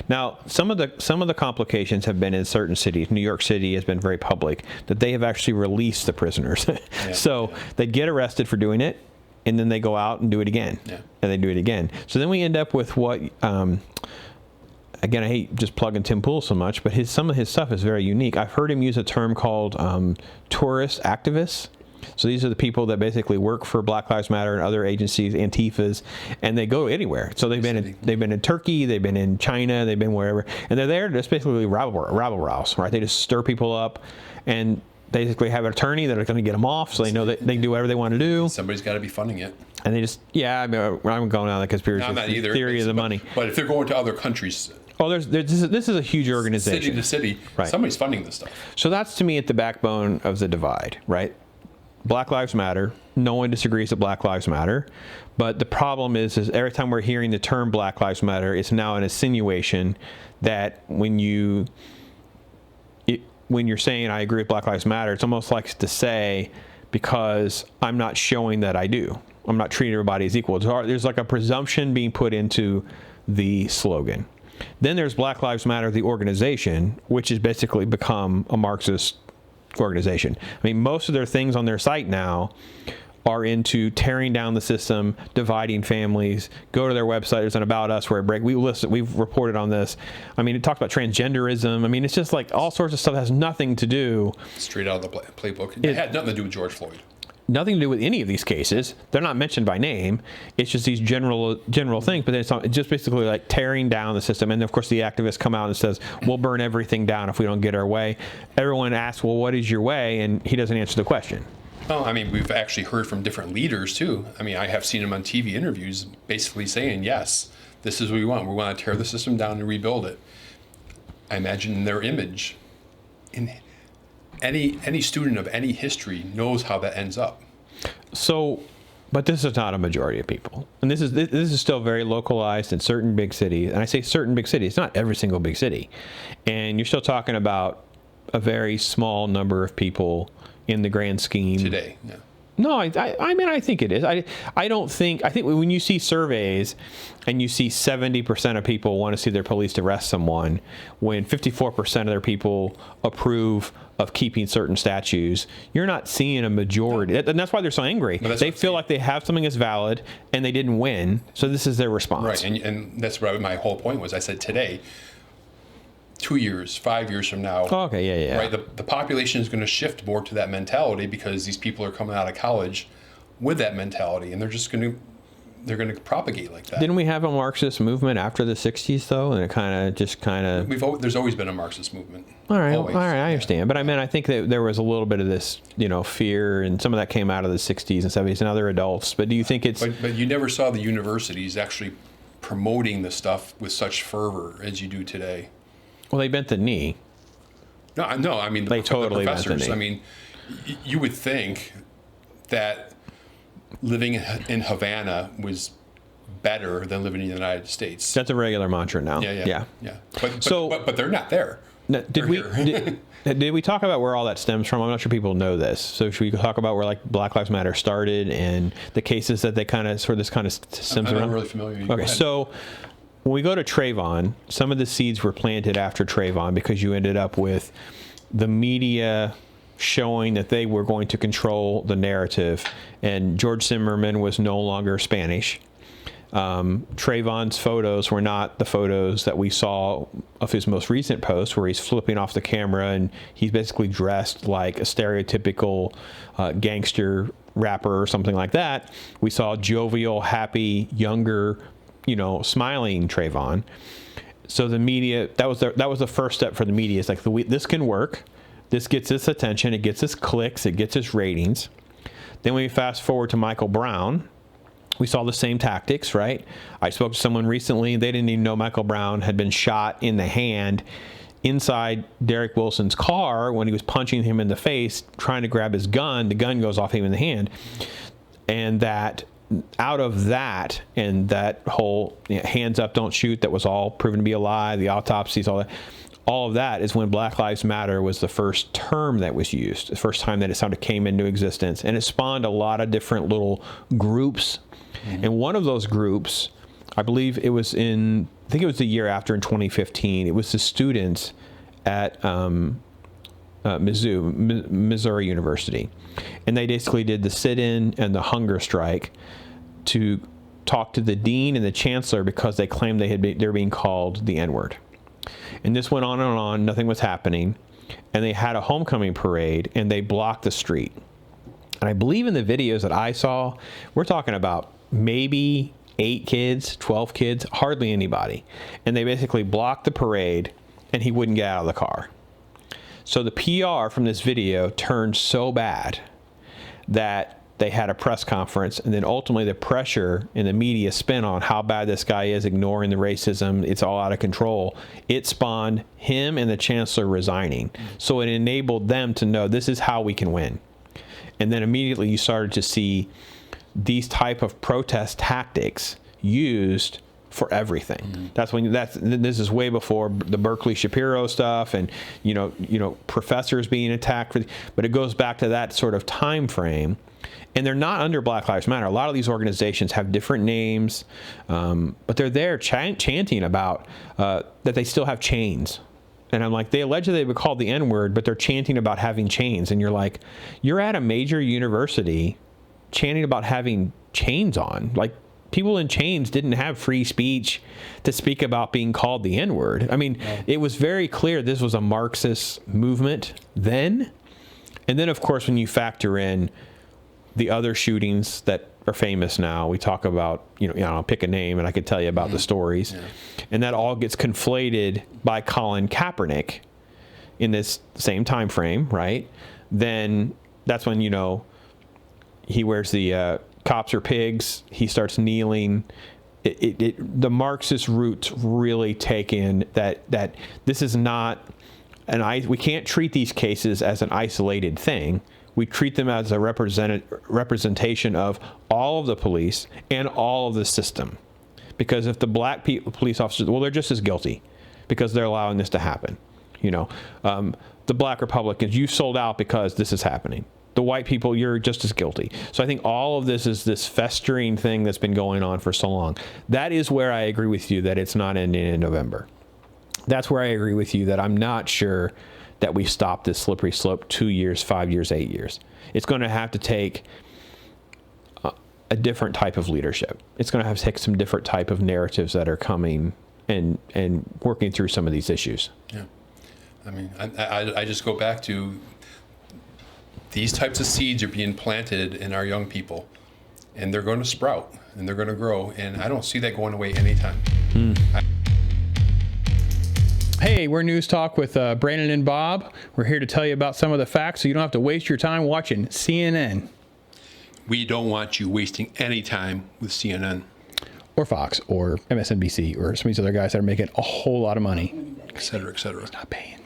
Now, some of the complications have been in certain cities. New York City has been very public that they have actually released the prisoners. So they get arrested for doing it, and then they go out and do it again, and they do it again. So then we end up with what, again, I hate just plugging Tim Pool so much, but some of his stuff is very unique. I've heard him use a term called tourist activists. So these are the people that basically work for Black Lives Matter and other agencies, Antifas, and they go anywhere. So they've been in Turkey, they've been in China, they've been wherever, and they're there to just basically rabble-rouse, right? They just stir people up and basically have an attorney that are going to get them off, so they know that they can do whatever they want to do. Somebody's got to be funding it. And they just, I mean, I'm going on the conspiracy theory of the money. But if they're going to other countries. Oh, this is a huge organization. City to city, right. Somebody's funding this stuff. So that's, to me, at the backbone of the divide, right? Black Lives Matter. No one disagrees that Black Lives Matter. But the problem is every time we're hearing the term Black Lives Matter, it's now an insinuation that when you're saying I agree with Black Lives Matter, it's almost like to say, because I'm not showing that I do. I'm not treating everybody as equal. There's like a presumption being put into the slogan. Then there's Black Lives Matter, the organization, which has basically become a Marxist organization. I mean, most of their things on their site now are into tearing down the system, dividing families. Go to their website. There's an About Us where it break. We've reported on this. I mean, it talks about transgenderism. I mean, it's just like all sorts of stuff that has nothing to do. Straight out of the playbook. It had nothing to do with George Floyd. Nothing to do with any of these cases. They're not mentioned by name. It's just these general things. But it's just basically like tearing down the system. And of course, the activists come out and says, "We'll burn everything down if we don't get our way." Everyone asks, "Well, what is your way?" And he doesn't answer the question. Well, I mean, we've actually heard from different leaders too. I mean, I have seen them on TV interviews, basically saying, "Yes, this is what we want. We want to tear the system down and rebuild it." I imagine their image in any student of any history knows how that ends up. So, but this is not a majority of people, and this is still very localized in certain big cities. And I say certain big cities; it's not every single big city. And you're still talking about a very small number of people in the grand scheme today. Yeah. No, I mean, I think it is. I think when you see surveys and you see 70% of people want to see their police arrest someone, when 54% of their people approve of keeping certain statues, you're not seeing a majority. And that's why they're so angry. They feel like they have something that's valid and they didn't win. So this is their response. Right. And that's what my whole point was. I said today, 2 years, 5 years from now. Oh, okay, yeah. Right, the population is going to shift more to that mentality because these people are coming out of college with that mentality, and they're going to propagate like that. Didn't we have a Marxist movement after the 60s though, and it there's always been a Marxist movement. All right, I understand, but I think that there was a little bit of this, fear, and some of that came out of the 60s and 70s and other adults. But do you think it's? But you never saw the universities actually promoting the stuff with such fervor as you do today. Well, they bent the knee. No, I mean, they totally bent the knee. I mean, you would think that living in Havana was better than living in the United States. That's a regular mantra now. Yeah. But they're not there. Did we talk about where all that stems from? I'm not sure people know this. So should we talk about where like Black Lives Matter started and the cases that they this kind of stems around? I'm not really familiar. Okay, so when we go to Trayvon, some of the seeds were planted after Trayvon because you ended up with the media showing that they were going to control the narrative, and George Zimmerman was no longer Spanish. Trayvon's photos were not the photos that we saw of his most recent post where he's flipping off the camera and he's basically dressed like a stereotypical gangster rapper or something like that. We saw jovial, happy, younger, smiling Trayvon. So the media, that was the first step for the media. It's like, this can work. This gets us attention. It gets us clicks. It gets us ratings. Then we fast forward to Michael Brown. We saw the same tactics, right? I spoke to someone recently. They didn't even know Michael Brown had been shot in the hand inside Derek Wilson's car when he was punching him in the face, trying to grab his gun. The gun goes off him in the hand. And that out of that and that whole hands up, don't shoot, that was all proven to be a lie, the autopsies, all of that is when Black Lives Matter was the first term that was used, the first time that it sort of came into existence. And it spawned a lot of different little groups. Mm-hmm. And one of those groups I believe it was I think it was the year after, in 2015. It was the students at Missouri University. And they basically did the sit-in and the hunger strike to talk to the dean and the chancellor because they claimed they're being called the N-word. And this went on and on. Nothing was happening. And they had a homecoming parade, and they blocked the street. And I believe in the videos that I saw, we're talking about maybe 8 kids, 12 kids, hardly anybody. And they basically blocked the parade, and he wouldn't get out of the car. So the PR from this video turned so bad that they had a press conference, and then ultimately the pressure in the media spin on how bad this guy is, ignoring the racism, it's all out of control. It spawned him and the chancellor resigning. So it enabled them to know this is how we can win. And then immediately you started to see these type of protest tactics used for everything. This is way before the Berkeley Shapiro stuff, and you know professors being attacked. But it goes back to that sort of time frame. And they're not under Black Lives Matter. A lot of these organizations have different names, but they're there chanting about that they still have chains. And I'm like, they allegedly they were called the N-word, but they're chanting about having chains. And you're like, you're at a major university chanting about having chains on. Like, people in chains didn't have free speech to speak about being called the N-word. I mean, it was very clear this was a Marxist movement then. And then, of course, when you factor in the other shootings that are famous now, we talk about, I'll pick a name and I could tell you about the stories. Yeah. And that all gets conflated by Colin Kaepernick in this same time frame, right? Then that's when, he wears the cops are pigs. He starts kneeling. The Marxist roots really take in that this is not we can't treat these cases as an isolated thing. We treat them as a representation of all of the police and all of the system. Because if the black police officers, they're just as guilty because they're allowing this to happen. The black Republicans, you sold out because this is happening. The white people, you're just as guilty. So I think all of this is this festering thing that's been going on for so long. That is where I agree with you that it's not ending in November. That's where I agree with you that I'm not sure that we've stopped this slippery slope 2 years, 5 years, 8 years. It's going to have to take a different type of leadership. It's going to have to take some different type of narratives that are coming and working through some of these issues. Yeah. I mean, I just go back to these types of seeds are being planted in our young people, and they're going to sprout, and they're going to grow, and I don't see that going away anytime. Hey, we're News Talk with Brandon and Bob. We're here to tell you about some of the facts so you don't have to waste your time watching CNN. We don't want you wasting any time with CNN. Or Fox, or MSNBC, or some of these other guys that are making a whole lot of money. Et cetera, et cetera. It's not paying.